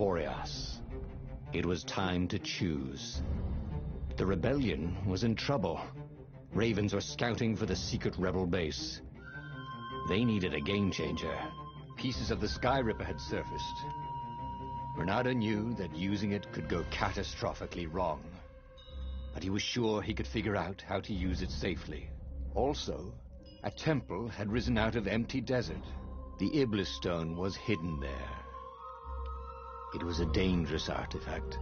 Boreas. It was time to choose. The rebellion was in trouble. Ravens were scouting for the secret rebel base. They needed a game changer. Pieces of the Sky Ripper had surfaced. Renato knew that using it could go catastrophically wrong. But he was sure he could figure out how to use it safely. Also, a temple had risen out of empty desert. The Iblis stone was hidden there. It was a dangerous artifact.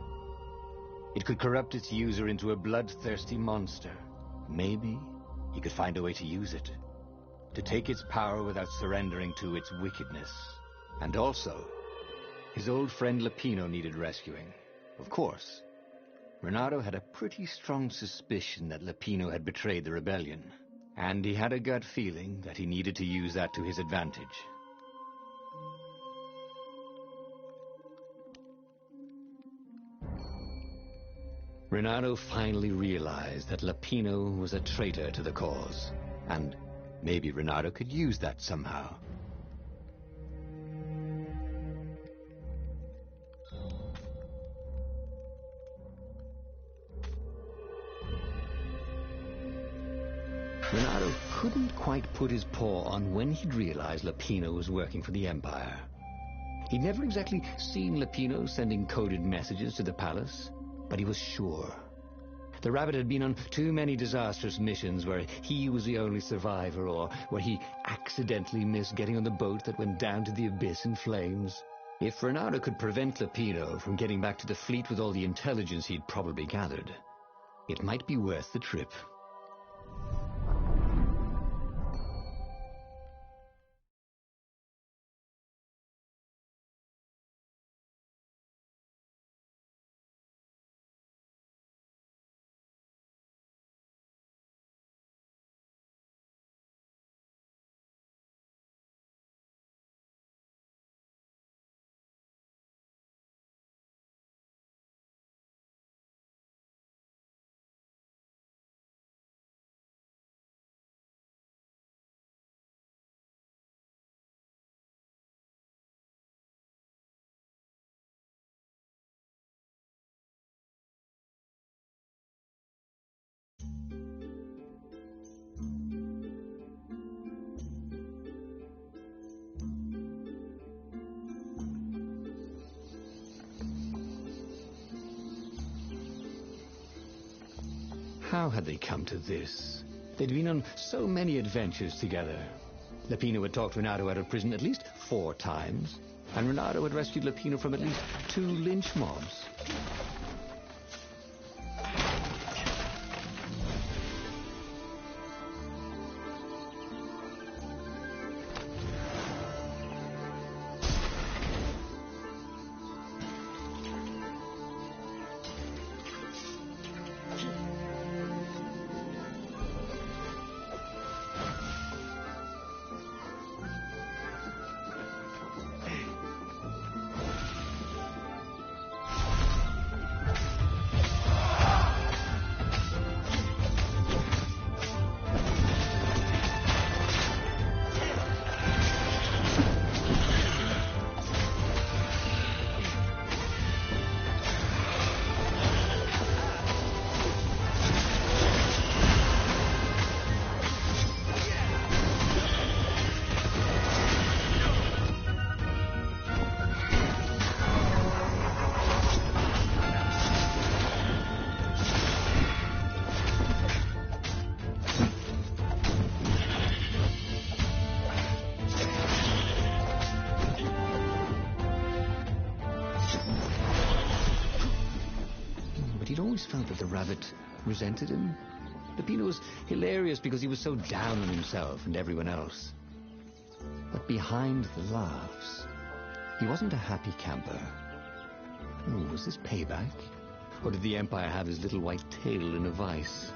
It could corrupt its user into a bloodthirsty monster. Maybe he could find a way to use it, to take its power without surrendering to its wickedness. And also, his old friend Lapino needed rescuing. Of course, Renato had a pretty strong suspicion that Lapino had betrayed the rebellion, and he had a gut feeling that he needed to use that to his advantage. Renato finally realized that Lapino was a traitor to the cause, and maybe Renato could use that somehow. Renato couldn't quite put his paw on when he'd realized Lapino was working for the Empire. He'd never exactly seen Lapino sending coded messages to the palace, but he was sure. The rabbit had been on too many disastrous missions where he was the only survivor, or where he accidentally missed getting on the boat that went down to the abyss in flames. If Renato could prevent Lapino from getting back to the fleet with all the intelligence he'd probably gathered, it might be worth the trip. How had they come to this? They'd been on so many adventures together. Lapino had talked Renato out of prison at least 4 times, and Renato had rescued Lapino from at least 2 lynch mobs. He'd always felt that the rabbit resented him. Lapino was hilarious because he was so down on himself and everyone else. But behind the laughs, he wasn't a happy camper. Oh, was this payback? Or did the Empire have his little white tail in a vice?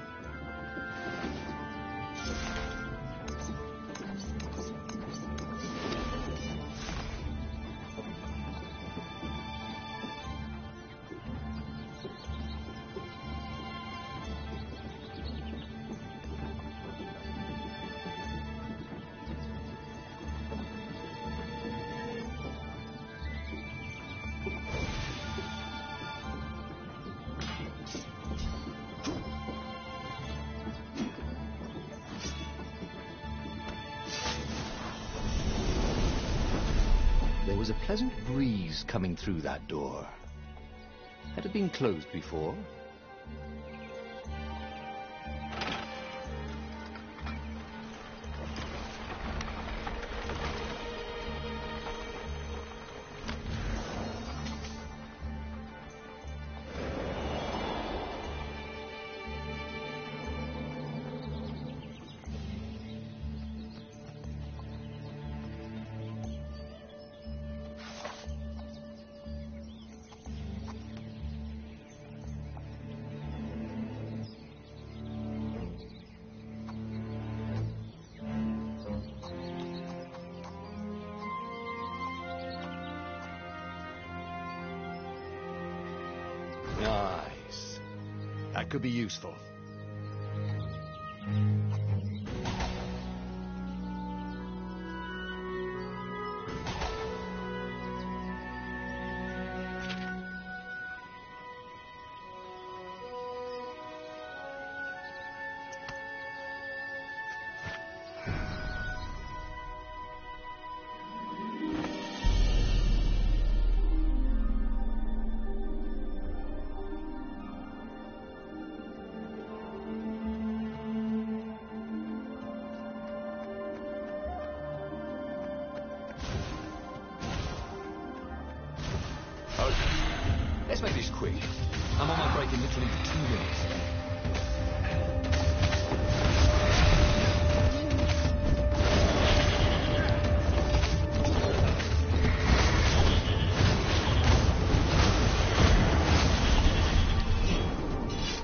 was a pleasant breeze coming through that door. Had it been closed before? Nice. That could be useful. Let's make this quick. I'm on my break in literally 2 minutes.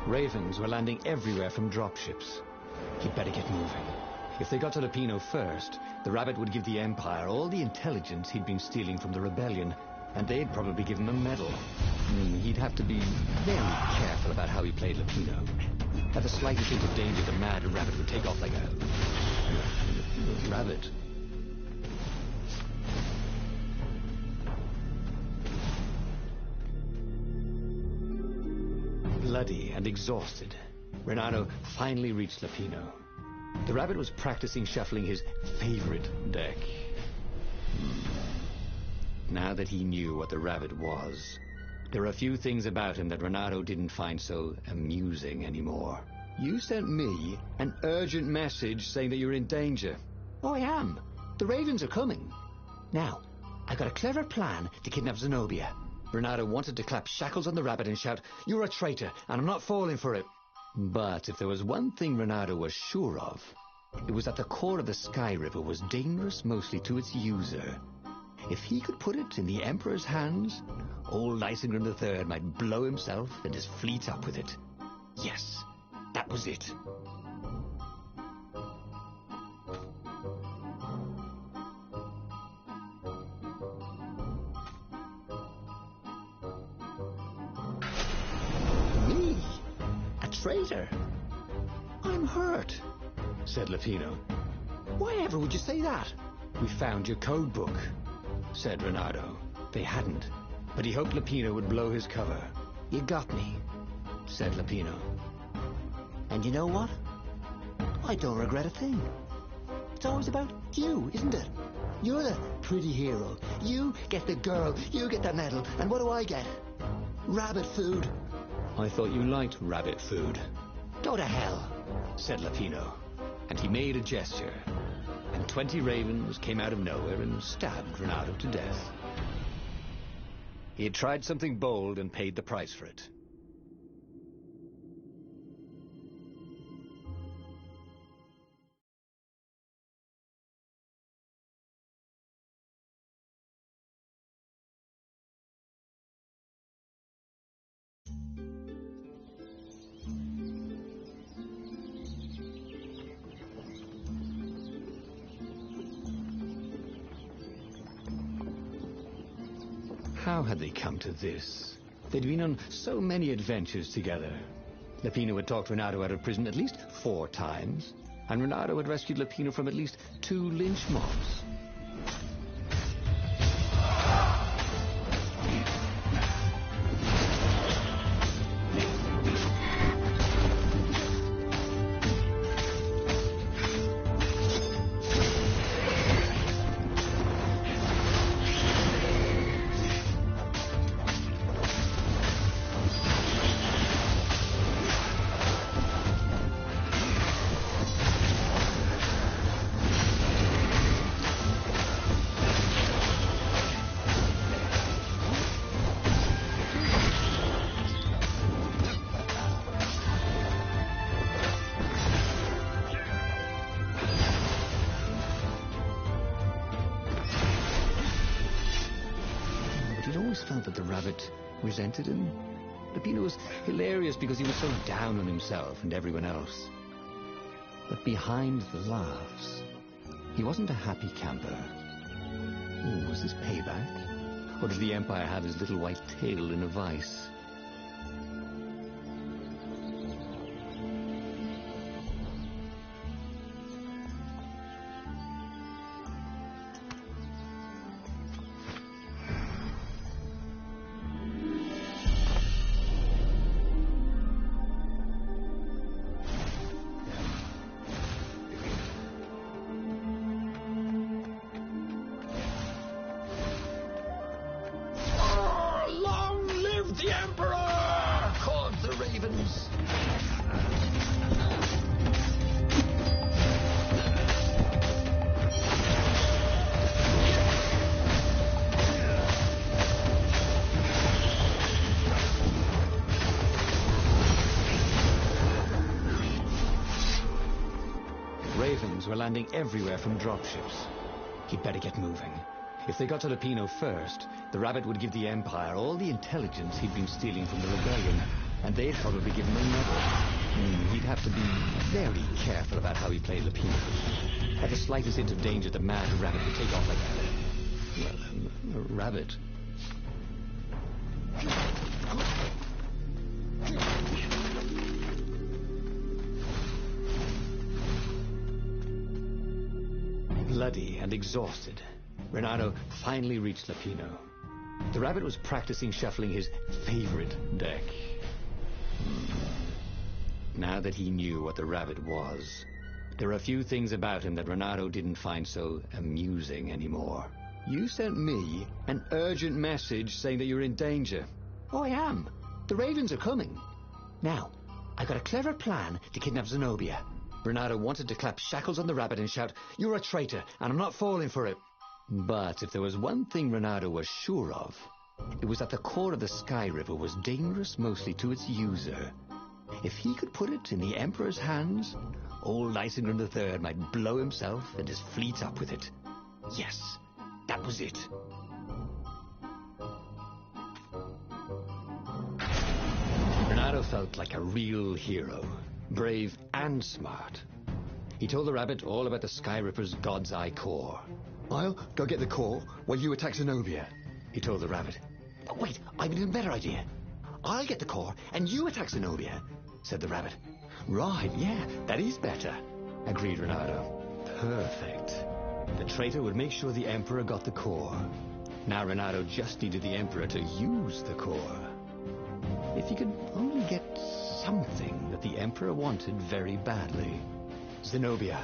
Ravens were landing everywhere from dropships. He'd better get moving. If they got to Lupino first, the Rabbit would give the Empire all the intelligence he'd been stealing from the Rebellion, and they'd probably give him a medal. He'd have to be very careful about how he played Lupino. At the slightest hint of danger, the mad Rabbit would take off like a rabbit. Bloody and exhausted, Renato finally reached Lupino. The Rabbit was practicing shuffling his favorite deck. Now that he knew what the Rabbit was, there were a few things about him that Renato didn't find so amusing anymore. You sent me an urgent message saying that you're in danger. Oh, I am. The Ravens are coming. Now, I've got a clever plan to kidnap Zenobia. Renato wanted to clap shackles on the Rabbit and shout, "You're a traitor, and I'm not falling for it." But if there was one thing Renato was sure of, it was that the core of the Sky River was dangerous mostly to its user. If he could put it in the Emperor's hands, old Isengrim III might blow himself and his fleet up with it. Yes, that was it. Me? A traitor? I'm hurt, said Lupino. Why ever would you say that? We found your code book, said Renato. They hadn't, but he hoped Lupino would blow his cover. You got me, said Lupino. And you know what? I don't regret a thing. It's always about you, isn't it? You're the pretty hero. You get the girl, you get the medal, and what do I get? Rabbit food. I thought you liked rabbit food. Go to hell, said Lupino. And he made a gesture, and 20 ravens came out of nowhere and stabbed Renato to death. He had tried something bold and paid the price for it. How had they come to this? They'd been on so many adventures together. Lupino had talked Renato out of prison at least 4 times, and Renato had rescued Lupino from at least 2 lynch mobs. always felt that the rabbit resented him. Peppino was hilarious because he was so down on himself and everyone else. But behind the laughs, he wasn't a happy camper. Oh, was this payback? Or does the Empire have his little white tail in a vice? The Emperor! Called the ravens. Ravens were landing everywhere from dropships. He'd better get moving. If they got to Lupino first, the rabbit would give the Empire all the intelligence he'd been stealing from the rebellion, and they'd probably give him a medal. He'd have to be very careful about how he played Lupino. At the slightest hint of danger, the mad rabbit would take off like a rabbit. Bloody and exhausted, Renato finally reached Lupino. The rabbit was practicing shuffling his favorite deck. Now that he knew what the rabbit was, there were a few things about him that Renato didn't find so amusing anymore. You sent me an urgent message saying that you're in danger. Oh, I am. The ravens are coming. Now, I got a clever plan to kidnap Zenobia. Renato wanted to clap shackles on the rabbit and shout, "You're a traitor, and I'm not falling for it." But if there was one thing Renato was sure of, it was that the core of the Sky River was dangerous mostly to its user. If he could put it in the Emperor's hands, old Lysander III might blow himself and his fleet up with it. Yes, that was it. Renato felt like a real hero, brave and smart. He told the rabbit all about the Sky Ripper's God's Eye core. "I'll go get the core while you attack Zenobia," he told the rabbit. "But wait, I've an even better idea. I'll get the core and you attack Zenobia," said the rabbit. "Right, yeah, that is better," agreed Renato. Perfect. The traitor would make sure the Emperor got the core. Now Renato just needed the Emperor to use the core. If he could only get something that the Emperor wanted very badly. Zenobia.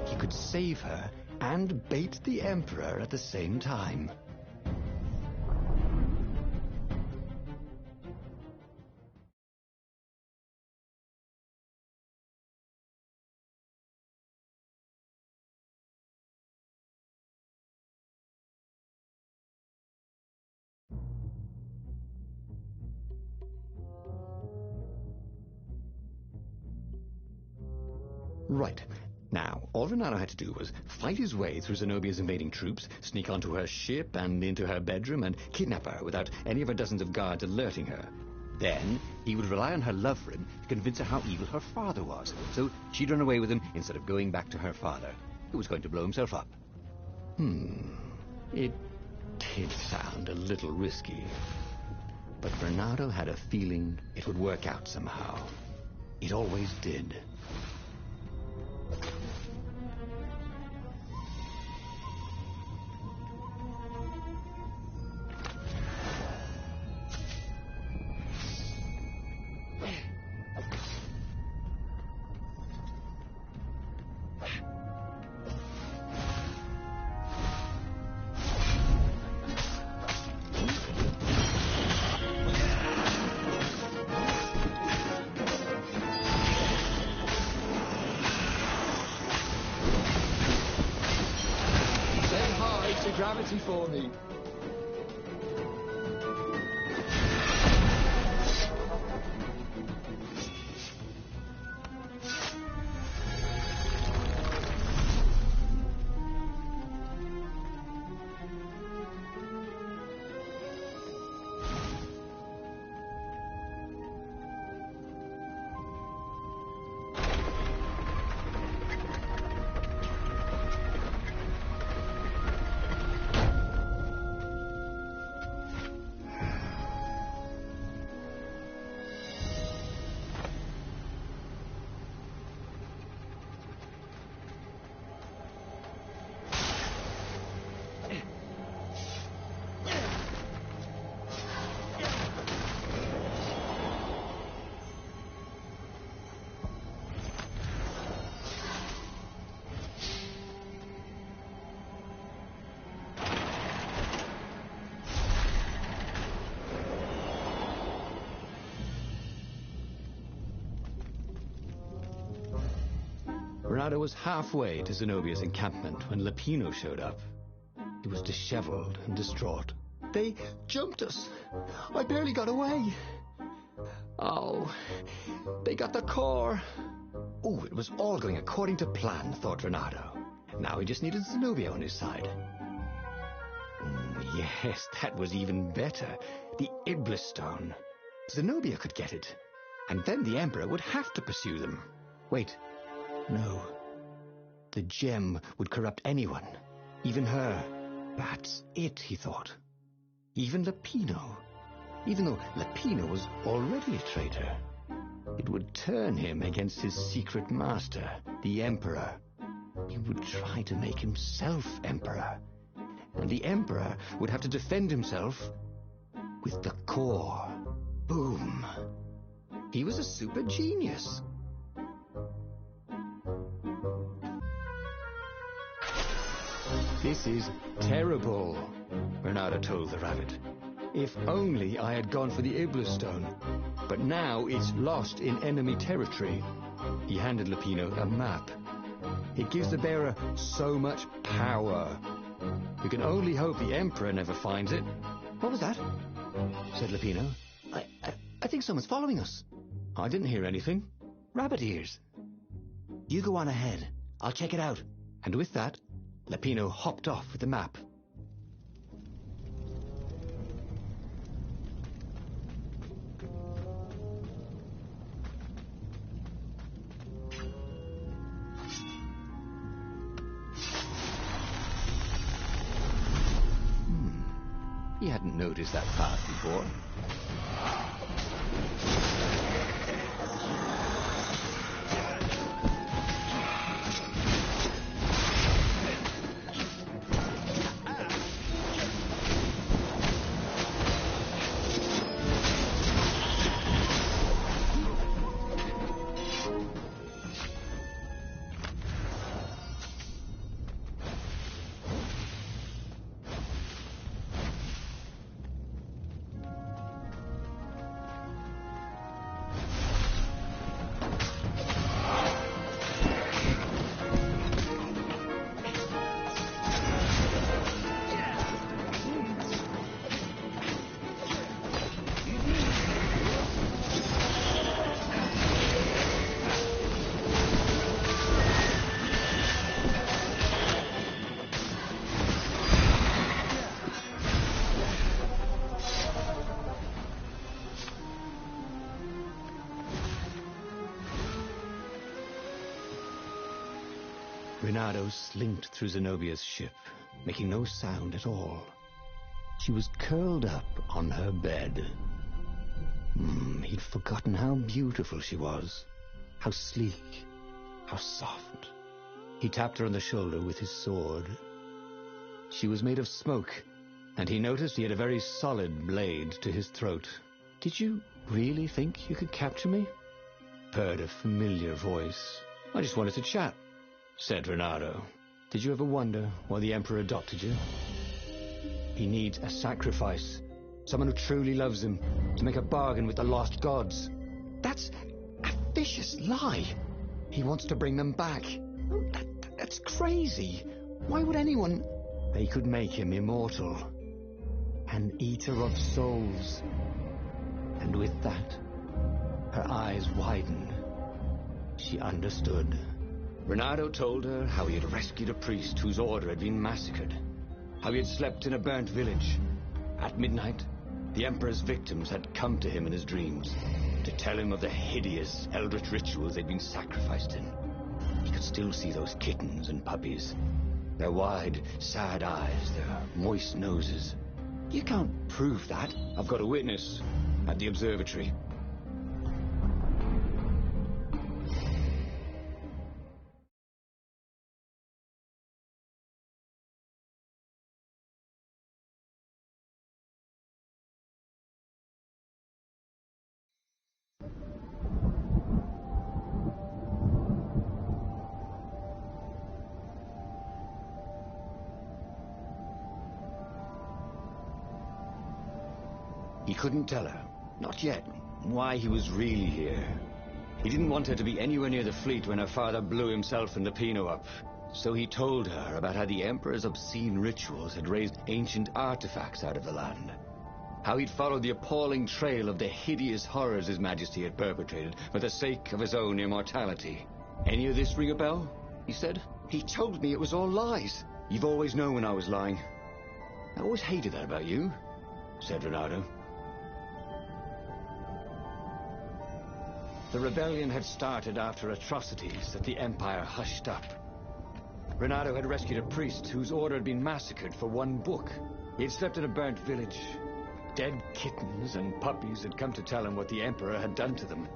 He could save her and bait the Emperor at the same time. Right. Now, all Renato had to do was fight his way through Zenobia's invading troops, sneak onto her ship and into her bedroom, and kidnap her without any of her dozens of guards alerting her. Then, he would rely on her love for him to convince her how evil her father was, so she'd run away with him instead of going back to her father, who was going to blow himself up. It did sound a little risky. But Renato had a feeling it would work out somehow. It always did. Gravity for me. Renato was halfway to Zenobia's encampment when Lapino showed up. He was disheveled and distraught. They jumped us. I barely got away. Oh, they got the core. Oh, it was all going according to plan, thought Renato. Now he just needed Zenobia on his side. Yes, that was even better. The Iblis Stone. Zenobia could get it. And then the Emperor would have to pursue them. Wait. No. The gem would corrupt anyone. Even her. That's it, he thought. Even Lapino. Even though Lapino was already a traitor. It would turn him against his secret master, the Emperor. He would try to make himself Emperor. And the Emperor would have to defend himself with the core. Boom. He was a super genius. This is terrible, Renato told the rabbit. If only I had gone for the Iblis Stone. But now it's lost in enemy territory. He handed Lapino a map. It gives the bearer so much power. We can only hope the Emperor never finds it. What was that? Said Lapino. I think someone's following us. I didn't hear anything. Rabbit ears. You go on ahead. I'll check it out. And with that, Lapino hopped off with the map. He hadn't noticed that path before. Renato slinked through Zenobia's ship, making no sound at all. She was curled up on her bed. He'd forgotten how beautiful she was, how sleek, how soft. He tapped her on the shoulder with his sword. She was made of smoke, and he noticed he had a very solid blade to his throat. "Did you really think you could capture me?" purred a familiar voice. "I just wanted to chat," said Renato. "Did you ever wonder why the Emperor adopted you? He needs a sacrifice, someone who truly loves him, to make a bargain with the lost gods." "That's a vicious lie. He wants to bring them back." That's crazy. Why would anyone... They could make him immortal, an eater of souls. And with that, her eyes widened. She understood. Renato told her how he had rescued a priest whose order had been massacred, how he had slept in a burnt village. At midnight, the Emperor's victims had come to him in his dreams to tell him of the hideous eldritch rituals they'd been sacrificed in. He could still see those kittens and puppies, their wide, sad eyes, their moist noses. "You can't prove that." "I've got a witness at the observatory." He couldn't tell her, not yet, why he was really here. He didn't want her to be anywhere near the fleet when her father blew himself and the Pino up. So he told her about how the Emperor's obscene rituals had raised ancient artifacts out of the land. How he'd followed the appalling trail of the hideous horrors His Majesty had perpetrated for the sake of his own immortality. Any of this ring a bell? He said. He told me it was all lies. You've always known when I was lying. I always hated that about you, said Renato. The rebellion had started after atrocities that the Empire hushed up. Renato had rescued a priest whose order had been massacred for one book. He had slept in a burnt village. Dead kittens and puppies had come to tell him what the Emperor had done to them.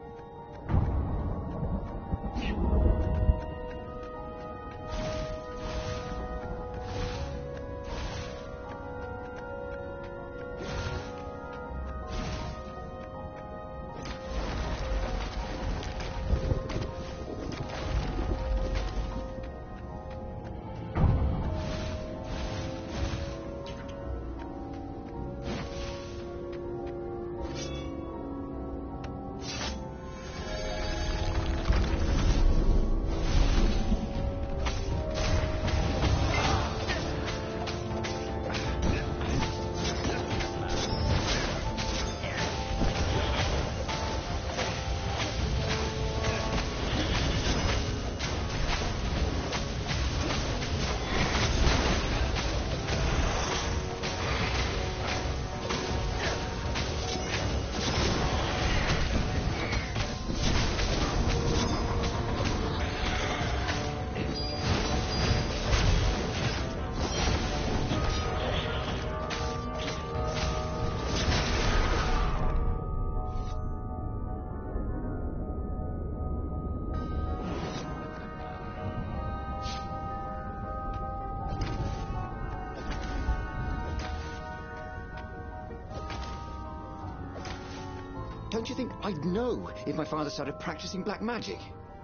Don't you think I'd know if my father started practicing black magic?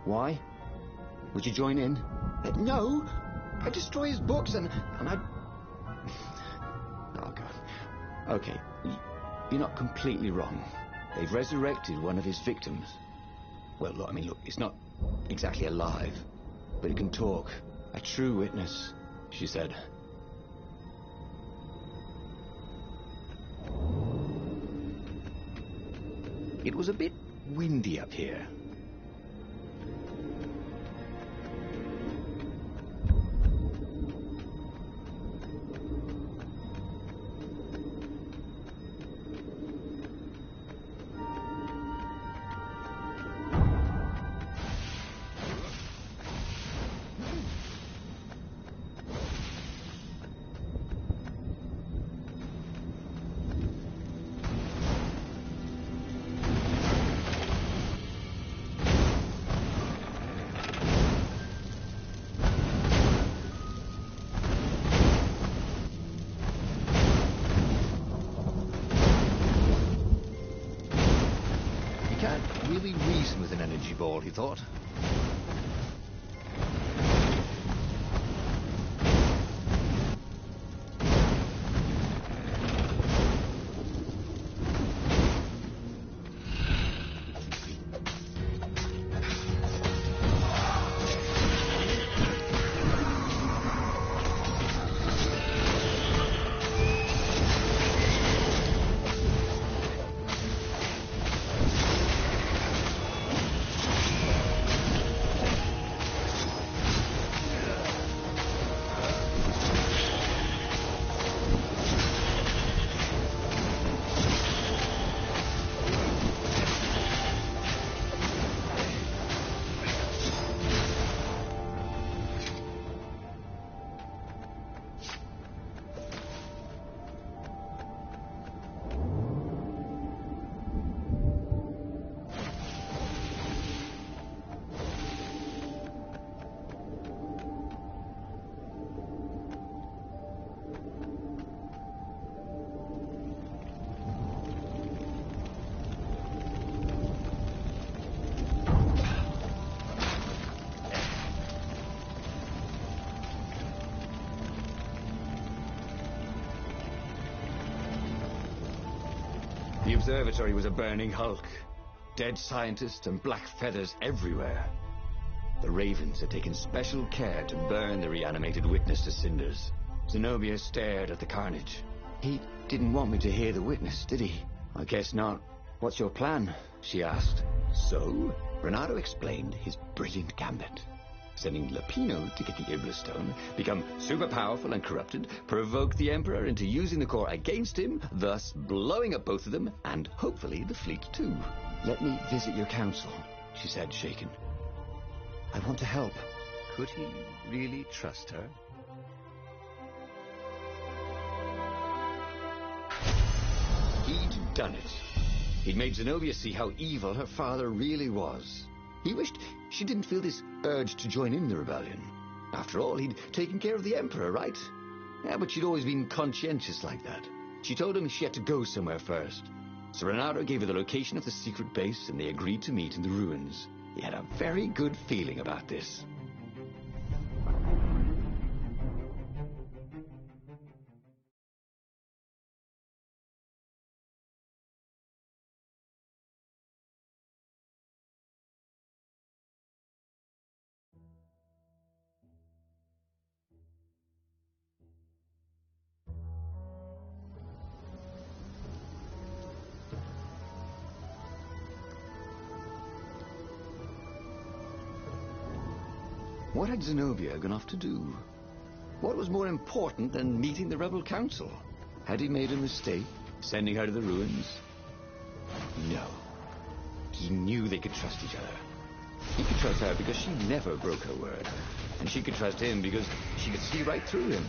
Why? Would you join in? No. I'd destroy his books and I'd... Oh, God. Okay, you're not completely wrong. They've resurrected one of his victims. Well, look, it's not exactly alive, but it can talk. A true witness, she said. It was a bit windy up here. Really reason with an energy ball, he thought. The observatory was a burning hulk. dead scientists and black feathers everywhere. The Ravens had taken special care to burn the reanimated witness to cinders. Zenobia stared at the carnage. He didn't want me to hear the witness, did he? I guess not. What's your plan? She asked. So, Renato explained his brilliant gambit. Sending Lapino to get the Iblistone, become super powerful and corrupted, provoke the Emperor into using the core against him, thus blowing up both of them, and hopefully the fleet too. Let me visit your council, she said, shaken. I want to help. Could he really trust her? He'd done it. He'd made Zenobia see how evil her father really was. He wished she didn't feel this urge to join in the rebellion. After all, he'd taken care of the Emperor, right? Yeah, but she'd always been conscientious like that. She told him she had to go somewhere first. So Renato gave her the location of the secret base, and they agreed to meet in the ruins. He had a very good feeling about this. What had Zenobia gone off to do? What was more important than meeting the rebel council? Had he made a mistake, sending her to the ruins? No. He knew they could trust each other. He could trust her because she never broke her word. And she could trust him because she could see right through him.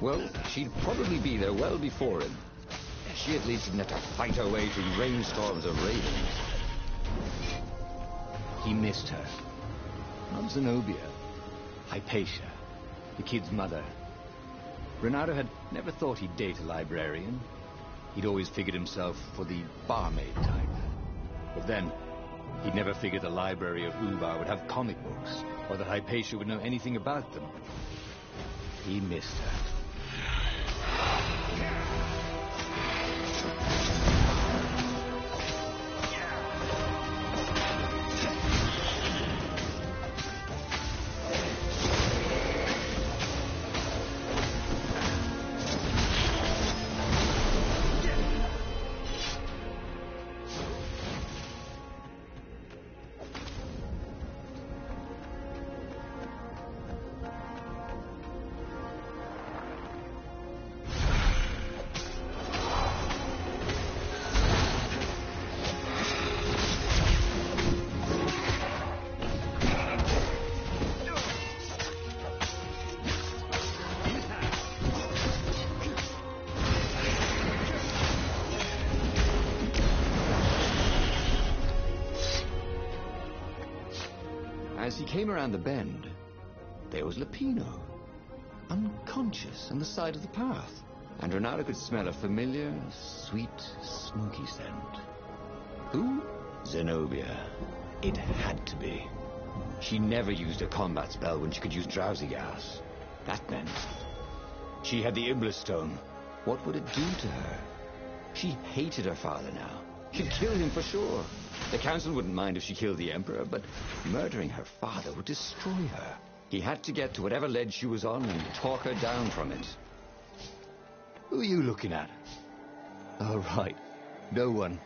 Well, she'd probably be there well before him. She at least didn't have to fight her way through rainstorms of ravens. He missed her. Not Zenobia. Hypatia, the kid's mother. Renato had never thought he'd date a librarian. He'd always figured himself for the barmaid type. But then, he'd never figured the library of Ubar would have comic books, or that Hypatia would know anything about them. He missed her. As he came around the bend, there was Lapino, unconscious on the side of the path, and Renato could smell a familiar, sweet, smoky scent. Who? Zenobia. It had to be. She never used a combat spell when she could use drowsy gas. That meant she had the Iblistone. What would it do to her? She hated her father now. She'd kill him for sure. The council wouldn't mind if she killed the Emperor, but murdering her father would destroy her. He had to get to whatever ledge she was on and talk her down from it. Who are you looking at? Oh, right. No one.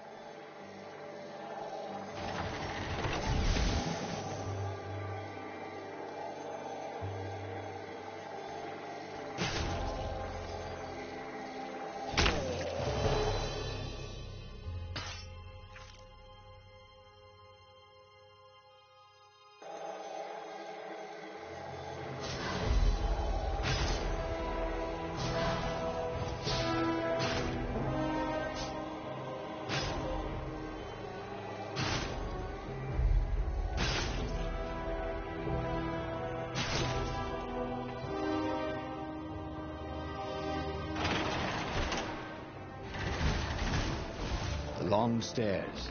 Long stairs.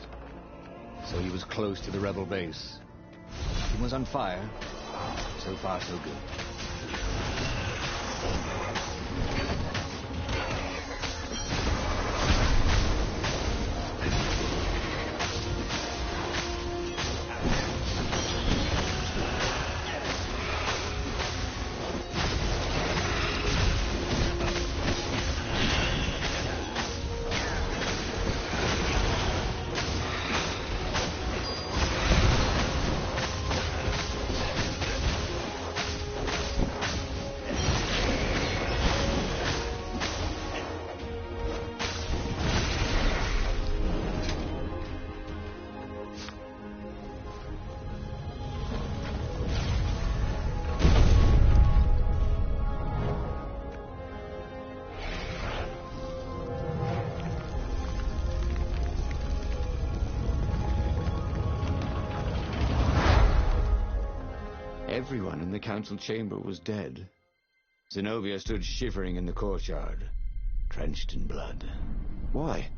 So he was close to the rebel base. He was on fire. So far, so good. Everyone in the council chamber was dead. Zenobia stood shivering in the courtyard, drenched in blood. Why?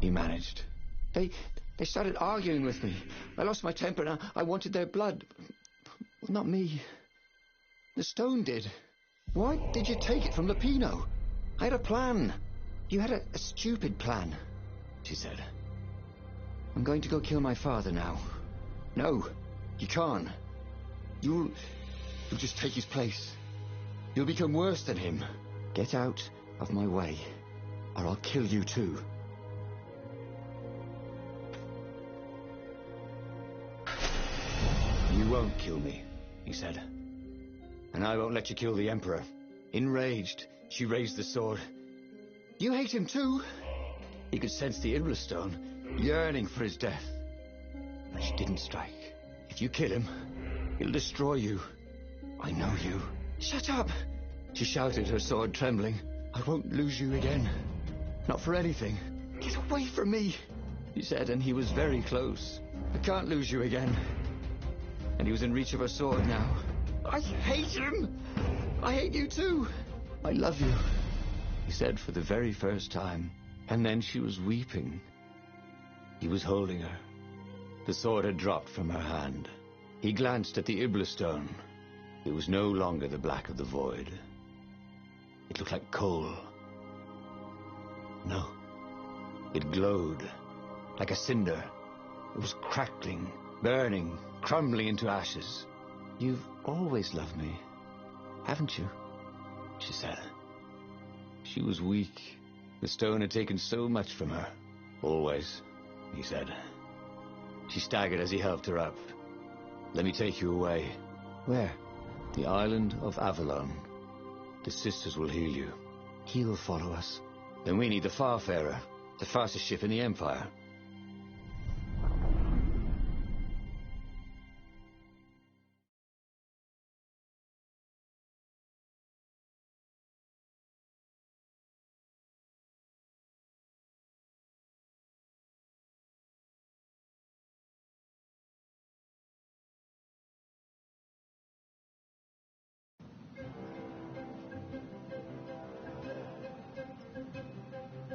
He managed. They started arguing with me. I lost my temper and I wanted their blood. Well, not me. The stone did. Why did you take it from Lupino? I had a plan. You had a stupid plan, she said. I'm going to go kill my father now. No, you can't. You'll just take his place. You'll become worse than him. Get out of my way, or I'll kill you too. You won't kill me, he said. And I won't let you kill the Emperor. Enraged, she raised the sword. You hate him too? He could sense the Iblastone, yearning for his death. But she didn't strike. If you kill him, he'll destroy you. I know you. Shut up! She shouted, her sword trembling. I won't lose you again. Not for anything. Get away from me, he said, and he was very close. I can't lose you again. And he was in reach of her sword now. I hate him! I hate you too! I love you, he said for the very first time. And then she was weeping. He was holding her. The sword had dropped from her hand. He glanced at the Iblastone. It was no longer the black of the void. It looked like coal. No. It glowed, like a cinder. It was crackling, burning, crumbling into ashes. You've always loved me, haven't you? She said. She was weak. The stone had taken so much from her. Always, he said. She staggered as he helped her up. Let me take you away. Where? The island of Avalon. The sisters will heal you. He'll follow us. Then we need the Farfarer, the fastest ship in the Empire.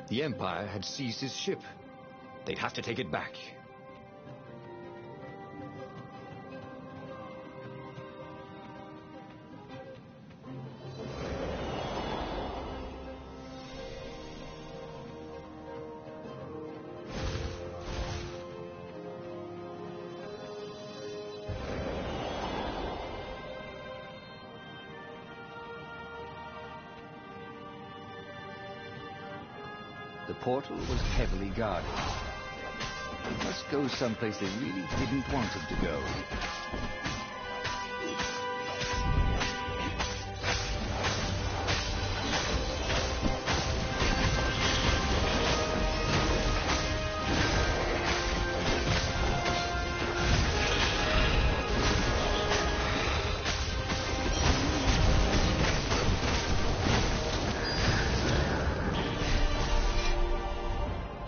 The Empire had seized his ship. They'd have to take it back. The portal was heavily guarded. It must go someplace they really didn't want it to go.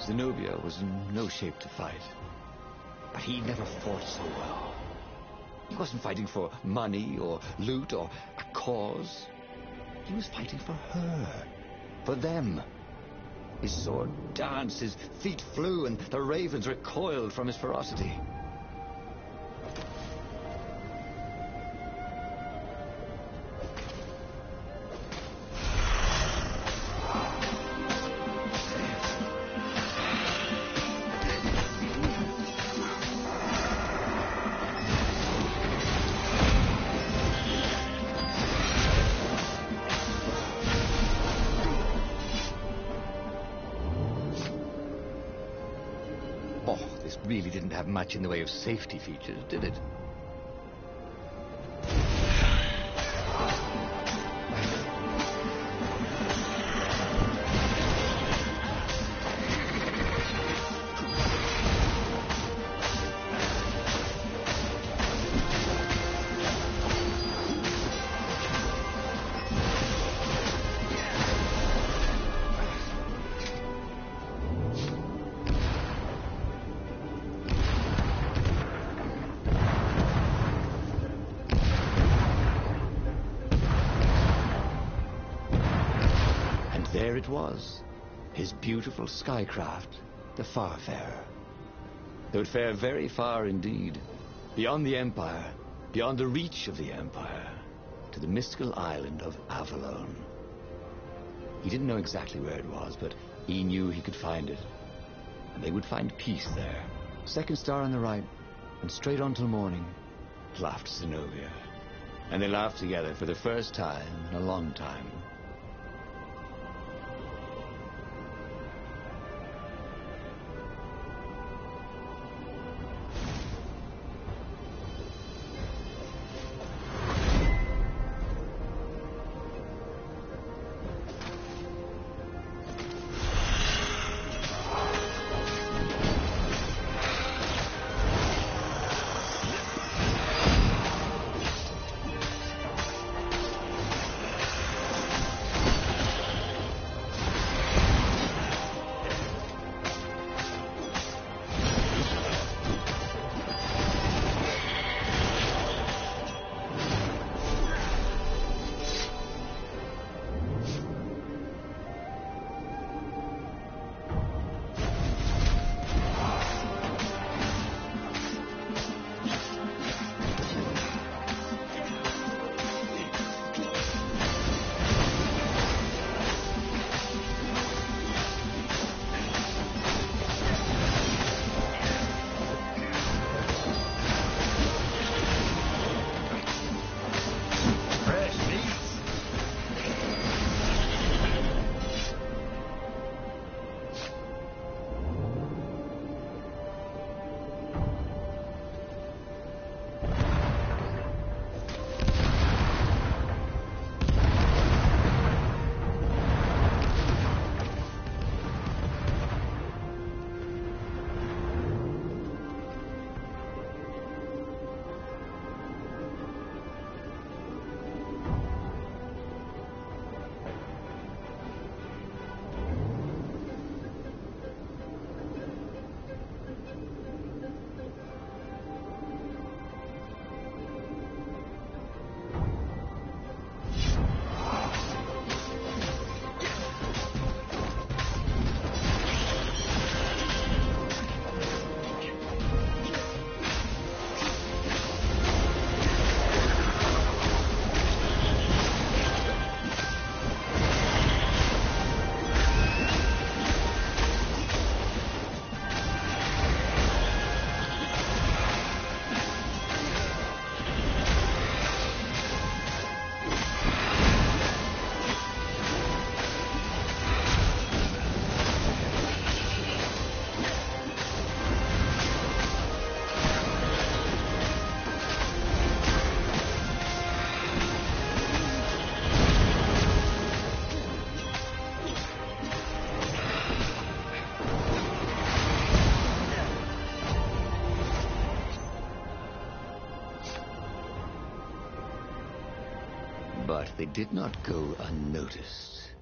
Zenobia was in no shape to fight. But he never fought so well. He wasn't fighting for money or loot or a cause. He was fighting for her. For them. His sword danced, his feet flew, and the ravens recoiled from his ferocity. Oh, this really didn't have much in the way of safety features, did it? there it was, his beautiful skycraft, the Farfarer. They would fare very far indeed, beyond the Empire, beyond the reach of the Empire, to the mystical island of Avalon. He didn't know exactly where it was, but he knew he could find it. And they would find peace there. Second star on the right, and straight on till morning, laughed Zenobia. And they laughed together for the first time in a long time. But they did not go unnoticed.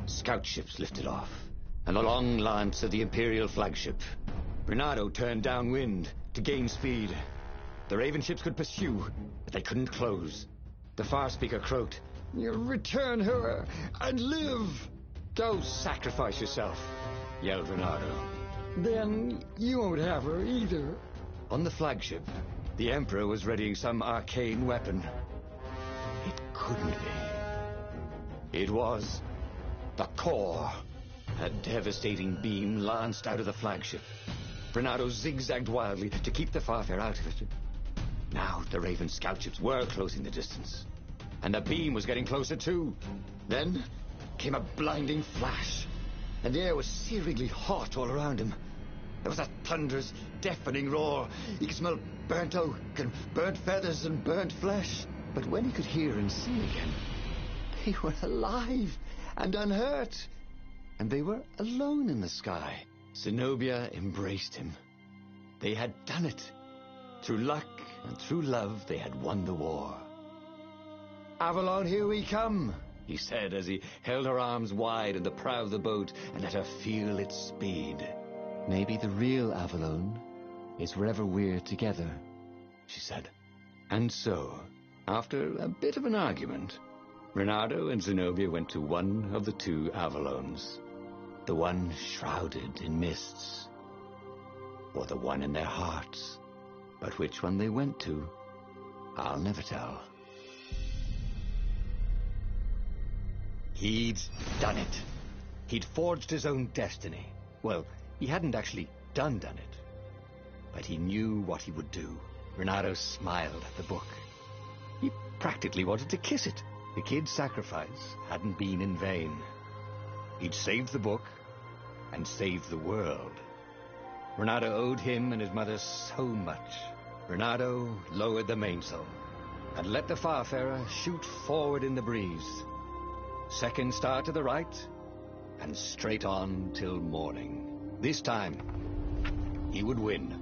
Scout ships lifted off, and the long lance of the Imperial flagship. Bernardo turned downwind to gain speed. The Raven ships could pursue, but they couldn't close. The Far Speaker croaked, "You return her and live!" "Go sacrifice yourself," yelled Bernardo. "Then you won't have her either." On the flagship, the Emperor was readying some arcane weapon. It couldn't be. It was the core. A devastating beam lanced out of the flagship. Bernardo zigzagged wildly to keep the Farfarer out of it. Now the Raven scout ships were closing the distance, and the beam was getting closer too. Then came a blinding flash, and the air was searingly hot all around him. There was a thunderous, deafening roar. He could smell burnt oak and burnt feathers and burnt flesh. But when he could hear and see again, they were alive and unhurt. And they were alone in the sky. Zenobia embraced him. They had done it. Through luck and through love, they had won the war. "Avalon, here we come," he said as he held her arms wide in the prow of the boat and let her feel its speed. "Maybe the real Avalon is wherever we're together," she said. And so, after a bit of an argument, Reynardo and Zenobia went to one of the two Avalones. The one shrouded in mists. Or the one in their hearts. But which one they went to, I'll never tell. He'd done it. He'd forged his own destiny. Well, he hadn't actually done it. But he knew what he would do. Reynardo smiled at the book. He practically wanted to kiss it. The kid's sacrifice hadn't been in vain. He'd saved the book and saved the world. Reynardo owed him and his mother so much. Reynardo lowered the mainsail and let the Farfarer shoot forward in the breeze. Second star to the right, and straight on till morning. This time, he would win.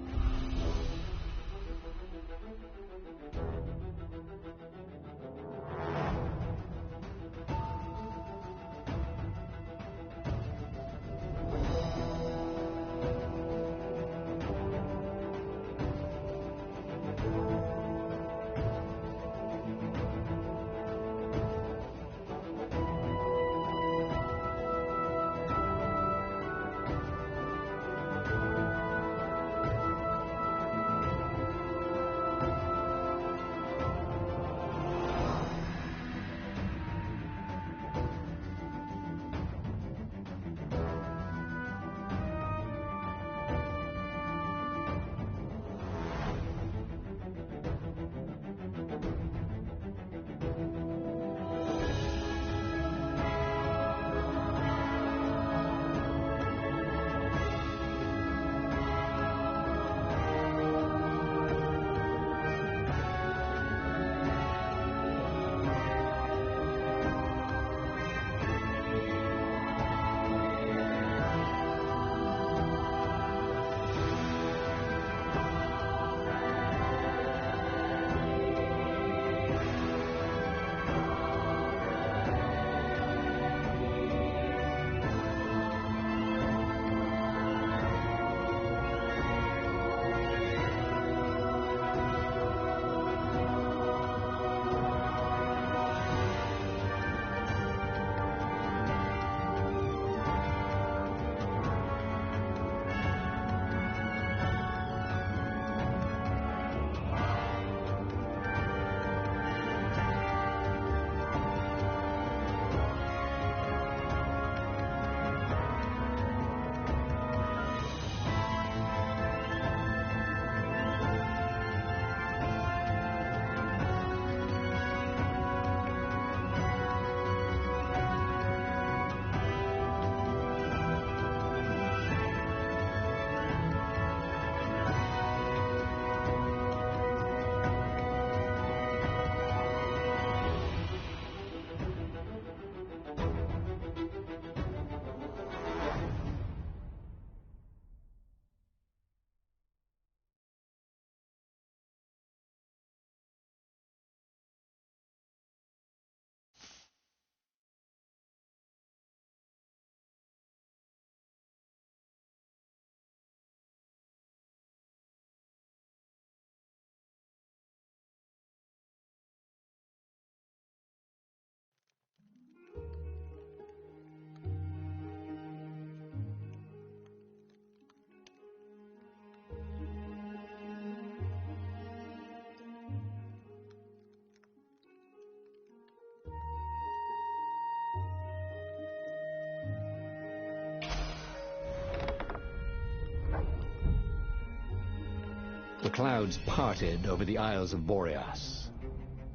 The clouds parted over the Isles of Boreas.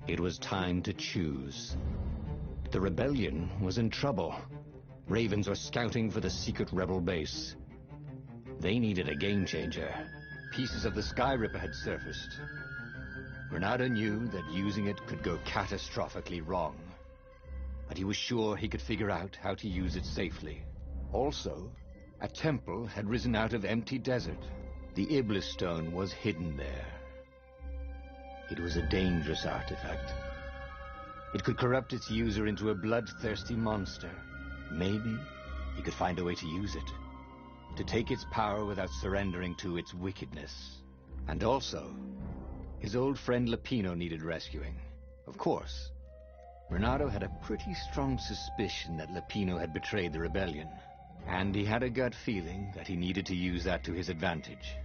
It was time to choose. The rebellion was in trouble. Ravens were scouting for the secret rebel base. They needed a game changer. Pieces of the Sky Ripper had surfaced. Reynardo knew that using it could go catastrophically wrong. But he was sure he could figure out how to use it safely. Also, a temple had risen out of empty desert. The Iblis stone was hidden there. It was a dangerous artifact. It could corrupt its user into a bloodthirsty monster. Maybe he could find a way to use it, to take its power without surrendering to its wickedness. And also, his old friend Lapino needed rescuing. Of course, Renato had a pretty strong suspicion that Lupino had betrayed the rebellion, and he had a gut feeling that he needed to use that to his advantage.